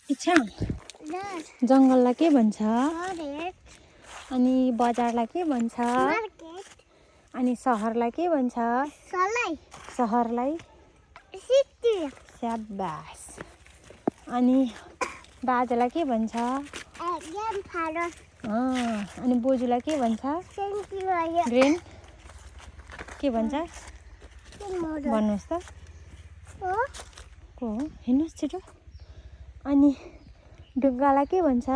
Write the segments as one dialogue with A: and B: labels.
A: इच्छा जङ्गललाई के भन्छ अनि बजारलाई के भन्छ अनि सहरलाई के भन्छ सहरलाई स्याबास अनि बाजेलाई के भन्छ अनि बोजूलाई के भन्छ ग्रेन के भन्छ भन्नुहोस् त को हो हेर्नुहोस् छिटो अनि ढुङ्गालाई के भन्छ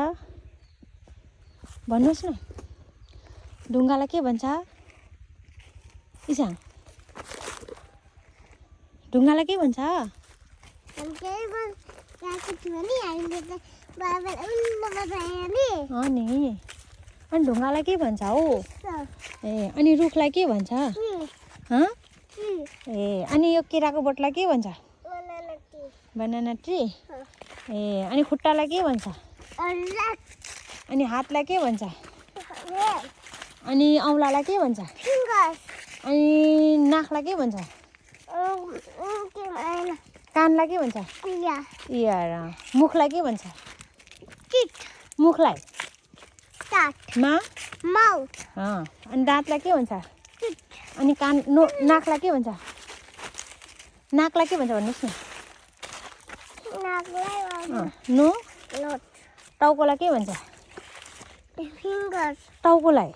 A: भन्नुहोस् न ढुङ्गालाई के भन्छ इसाङ ढुङ्गालाई के भन्छ नि अनि ढुङ्गालाई के भन्छ हो ए अनि रुखलाई के भन्छ ए अनि यो केराको बोटलाई के भन्छ बनाना ट्री ए अनि खुट्टालाई के भन्छ अनि हातलाई के भन्छ अनि औँलालाई के भन्छ अनि नाकलाई के भन्छ कानलाई के भन्छ इयर मुखलाई के भन्छ मुखलाई अनि दाँतलाई के भन्छ अनि कान नाकलाई के भन्छ नाकलाई के भन्छ भन्नुहोस् न टाउकोलाई के भन्छ टाउकोलाई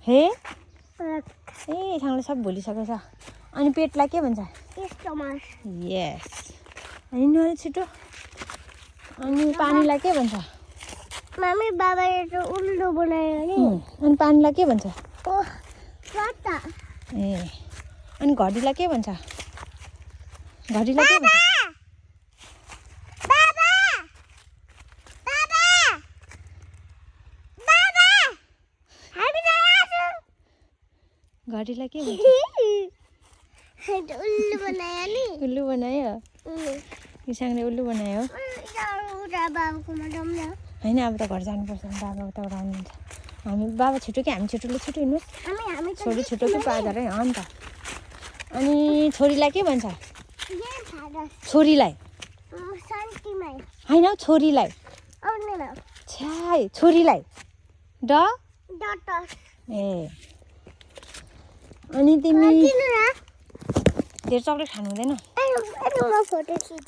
A: हे ए ठाउँले सब भुलिसकेछ अनि पेटलाई के भन्छ यस अनि नले छिटो अनि पानीलाई के भन्छ
B: मम्मी बाबाले त उल्लु बनायो नि
A: अनि पानीलाई के भन्छ
B: सत्ता
A: ए अनि घडीलाई के भन्छ घडीलाई के भन्छ घडीलाई के भन्छ
B: उल्लु बनायो नि
A: उल्लु बनायो किसानले उल्लु बनायो होइन अब त घर जानुपर्छ बाबा उता आउनुहुन्छ हामी बाबा छिटो कि हामी छिटोले छिटो हिँड्नुहोस् छोरी छिटो कि पादर है अन्त अनि छोरीलाई के भन्छ छोरीलाई होइन छोरीलाई छ्याइ छोरीलाई ए अनि तिमी धेरै चक्लेट खानु हुँदैन